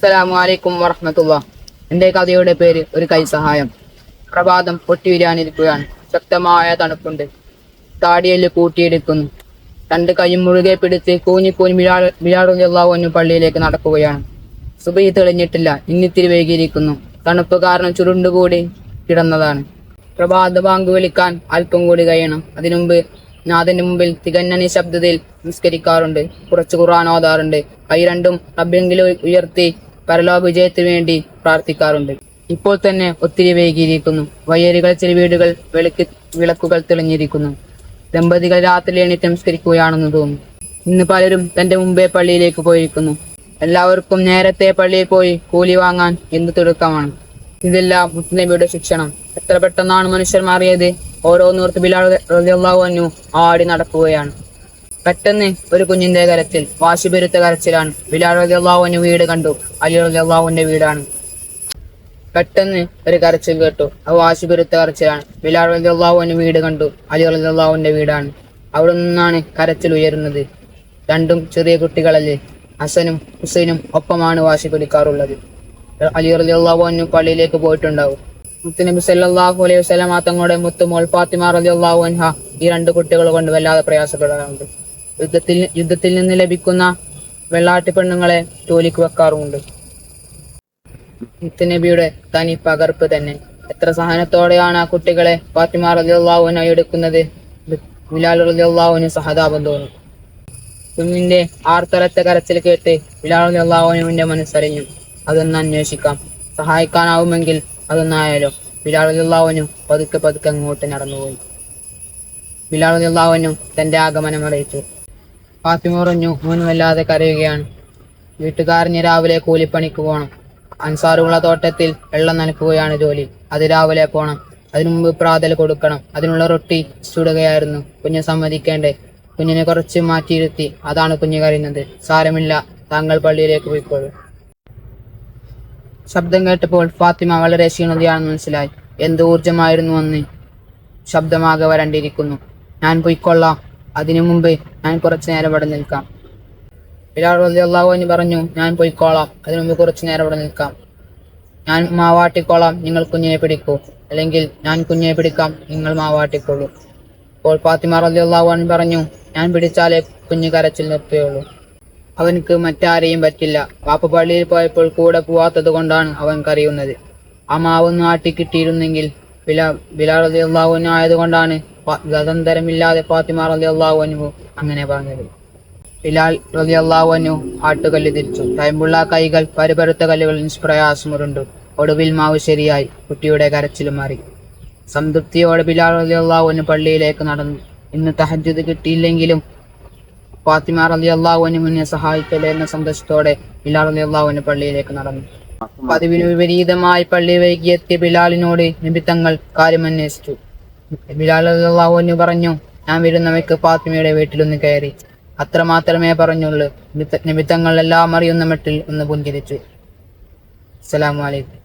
അസ്സലാമു അലൈക്കും വറഹ്മത്തുള്ളാഹി. എൻ്റെ കഥയുടെ പേര് ഒരു കൈസഹായം. പ്രഭാതം പൊട്ടിവിരാനിരിക്കുകയാണ്. ശക്തമായ തണുപ്പുണ്ട്. താടിയെല്ല് കൂട്ടിയെടുക്കുന്നു. രണ്ട് കൈയും മുറുകെ പിടിച്ച് കൂഞ്ഞി ബിലാൽ റളിയല്ലാഹു അൻഹു പള്ളിയിലേക്ക് നടക്കുകയാണ്. സുബഹി തെളിഞ്ഞിട്ടില്ല. ഇന്നിത്തിരി വൈകിയിരിക്കുന്നു. തണുപ്പ് കാരണം ചുരുണ്ടുകൂടി കിടന്നതാണ്. പ്രഭാത ബാങ്ക് വിളിക്കാൻ അല്പം കൂടി കഴിയണം. അതിനുമുമ്പ് നാഥന്റെ മുമ്പിൽ തികഞ്ഞ നിശബ്ദതയിൽ നിസ്കരിക്കാറുണ്ട്. കുറച്ച് ഖുർആൻ ഓതാറുണ്ട്. കൈ രണ്ടും റബ്ബെങ്കിലും ഉയർത്തി പരലോക വിജയത്തിനു വേണ്ടി പ്രാർത്ഥിക്കാറുണ്ട്. ഇപ്പോൾ തന്നെ ഒത്തിരി വൈകിയിരിക്കുന്നു. വയ്യരികൾ ചില വീടുകൾ വിളക്കുകൾ തെളിഞ്ഞിരിക്കുന്നു. ദമ്പതികൾ രാത്രി എണീറ്റ് നമസ്കരിക്കുകയാണെന്ന് തോന്നുന്നു. ഇന്ന് പലരും തന്റെ മുമ്പേ പള്ളിയിലേക്ക് പോയിരിക്കുന്നു. എല്ലാവർക്കും നേരത്തെ പള്ളിയിൽ പോയി കൂലി വാങ്ങാൻ എന്ത് തിടുക്കമാണ്. ഇതെല്ലാം മുസ്ലിമിയുടെ ശിക്ഷണം. എത്ര പെട്ടെന്നാണ് മനുഷ്യർ മാറിയത്. ഓരോന്നോർത്ത് ബിലാൽ റളിയല്ലാഹു അൻഹു ആടി നടക്കുകയാണ്. പെട്ടെന്ന് ഒരു കുഞ്ഞിന്റെ കരച്ചിൽ, വാശിപെരുത്ത കരച്ചിലാണ്. ബിലാൽ റളിയല്ലാഹു അൻഹു വീട് കണ്ടു. അലി റളിയല്ലാഹുവിന്റെ വീടാണ്. പെട്ടെന്ന് ഒരു കരച്ചിൽ കേട്ടു. അത് വാശിപെരുത്ത കരച്ചിലാണ്. ബിലാൽ റളിയല്ലാഹു അൻഹു വീട് കണ്ടു. അലി റളിയല്ലാഹുവിന്റെ വീടാണ്. അവിടെ നിന്നാണ് കരച്ചിൽ ഉയരുന്നത്. രണ്ടും ചെറിയ കുട്ടികളല്ലേ. ഹസനും ഹുസൈനും ഒപ്പമാണ് വാശി പിടിക്കാറുള്ളത്. അലി റളിയല്ലാഹു അൻഹു പള്ളിയിലേക്ക് പോയിട്ടുണ്ടാവും. മുത്തുനബി സല്ലല്ലാഹു അലൈഹി വസല്ലം തങ്ങളുടെ മുത്തുമോൾ ഫാത്തിമ റളിയല്ലാഹു അൻഹ ഈ രണ്ട് കുട്ടികൾ കൊണ്ട് വല്ലാതെ പ്രയാസപ്പെടാറുണ്ട്. യുദ്ധത്തിൽ നിന്ന് ലഭിക്കുന്ന വെള്ളാട്ടി പെണ്ണുങ്ങളെ ജോലിക്ക് വെക്കാറുമുണ്ട്. മുത്തുനബിയുടെ തനി പകർപ്പ് തന്നെ. എത്ര സഹനത്തോടെയാണ് ആ കുട്ടികളെ ഫാത്തിമ റളിയല്ലാഹു അൻഹ എടുക്കുന്നത്. ബിലാൽ റളിയല്ലാഹു അൻഹു സഹതാപം തോന്നും. കുഞ്ഞിന്റെ ആർത്തലത്ത കരച്ചിൽ കേട്ട് ബിലാൽ റളിയല്ലാഹു അൻഹുവിന്റെ മനസ്സറിഞ്ഞു. അതൊന്ന് അന്വേഷിക്കാം, സഹായിക്കാനാവുമെങ്കിൽ അതൊന്നായാലോ. ബിലാൽ റളിയല്ലാഹു അൻഹു പതുക്കെ അങ്ങോട്ട് നടന്നുപോയി. ബിലാൽ റളിയല്ലാഹു അൻഹു തന്റെ ആഗമനം അറിയിച്ചു. ഫാത്തിമ പറഞ്ഞു, മോൻ വല്ലാതെ കരയുകയാണ്. വീട്ടുകാരന് രാവിലെ കൂലിപ്പണിക്ക് പോകണം. അൻസാറുള്ള തോട്ടത്തിൽ വെള്ളം നനയ്ക്കുകയാണ് ജോലി. അത് രാവിലെ പോണം. അതിനു മുമ്പ് പ്രാതൽ കൊടുക്കണം. അതിനുള്ള റൊട്ടി ചുടുകയായിരുന്നു. കുഞ്ഞ് സമ്മതിക്കേണ്ടേ. കുഞ്ഞിനെ കുറച്ച് മാറ്റിയിരുത്തി. അതാണ് കുഞ്ഞ് കരയുന്നത്. സാരമില്ല, താങ്കൾ പള്ളിയിലേക്ക് പോയിക്കോളൂ. ശബ്ദം കേട്ടപ്പോൾ ഫാത്തിമ വളരെ ക്ഷീണിതയാണെന്ന് മനസ്സിലായി. എന്ത് ഊർജമായിരുന്നു അന്ന്. ശബ്ദമാകെ വരണ്ടിരിക്കുന്നു. ഞാൻ പോയിക്കൊള്ളാം. അതിനു മുമ്പ് ഞാൻ കുറച്ചു നേരം ഇവിടെ നിൽക്കാം. ബിലാൽ റളിയല്ലാഹു അൻഹു പറഞ്ഞു, ഞാൻ പോയിക്കോളാം. അതിനു മുമ്പ് കുറച്ചു നേരം ഇവിടെ നിൽക്കാം. ഞാൻ മാവാട്ടിക്കോളാം, നിങ്ങൾ കുഞ്ഞിനെ പിടിക്കൂ. അല്ലെങ്കിൽ ഞാൻ കുഞ്ഞിനെ പിടിക്കാം, നിങ്ങൾ മാവാട്ടിക്കോളൂ. അപ്പോൾ ഫാത്തിമ റളിയല്ലാഹു അൻഹ പറഞ്ഞു, ഞാൻ പിടിച്ചാലേ കുഞ്ഞ് കരച്ചിൽ നിർത്തുകയുള്ളൂ. അവനക്ക് മറ്റാരെയും പറ്റില്ല. വാപ്പ പള്ളിയിൽ പോയപ്പോൾ കൂടെ പോവാത്തത് കൊണ്ടാണ് അവൻ കരയുന്നത്. ആ മാവൊന്ന് ആട്ടിക്കിട്ടിയിരുന്നെങ്കിൽ. ബിലാൽ റളിയല്ലാഹു അൻഹു ആയതുകൊണ്ടാണ് ഗതന്തരമില്ലാതെ ഫാത്തിമ റളിയല്ലാഹു അൻഹു അങ്ങനെ പറഞ്ഞത്. ബിലാൽ റളിയല്ലാഹു അൻഹു ആട്ടുകല്ല് തിരിച്ചു. തയമ്പുള്ള കൈകൾ പരുപരുത്ത കല്ലുകളിൽ നിഷ്പ്രയാസമുരുണ്ടു. ഒടുവിൽ മാവ് ശരിയായി. കുട്ടിയുടെ കരച്ചിലും മാറി. സംതൃപ്തിയോടെ ബിലാൽ റളിയല്ലാഹു അൻഹു പള്ളിയിലേക്ക് നടന്നു. ഇന്ന് തഹജ്ജുദ് കിട്ടിയില്ലെങ്കിലും ഫാത്തിമ റളിയല്ലാഹു അൻഹുവിനെ സഹായിക്കലേ എന്ന സന്തോഷത്തോടെ ബിലാൽ റളിയല്ലാഹു അൻഹു പള്ളിയിലേക്ക് നടന്നു. പതിവിന് വിപരീതമായി പള്ളി വൈകിയെത്തിയ ബിലാലിനോട് നബി തങ്ങൾ കാര്യമന്വേഷിച്ചു. ബിലാൽ റളിയല്ലാഹു അൻഹു പറഞ്ഞു, ഞാൻ വരുന്നവയ്ക്ക് ഫാത്തിമയുടെ വീട്ടിലൊന്ന് കയറി. അത്ര മാത്രമേ പറഞ്ഞുള്ളൂ. നബി തങ്ങൾ എല്ലാം അറിയുന്ന മട്ടിൽ ഒന്ന് പുഞ്ചിരിച്ചു. അസ്സലാമു അലൈക്കും.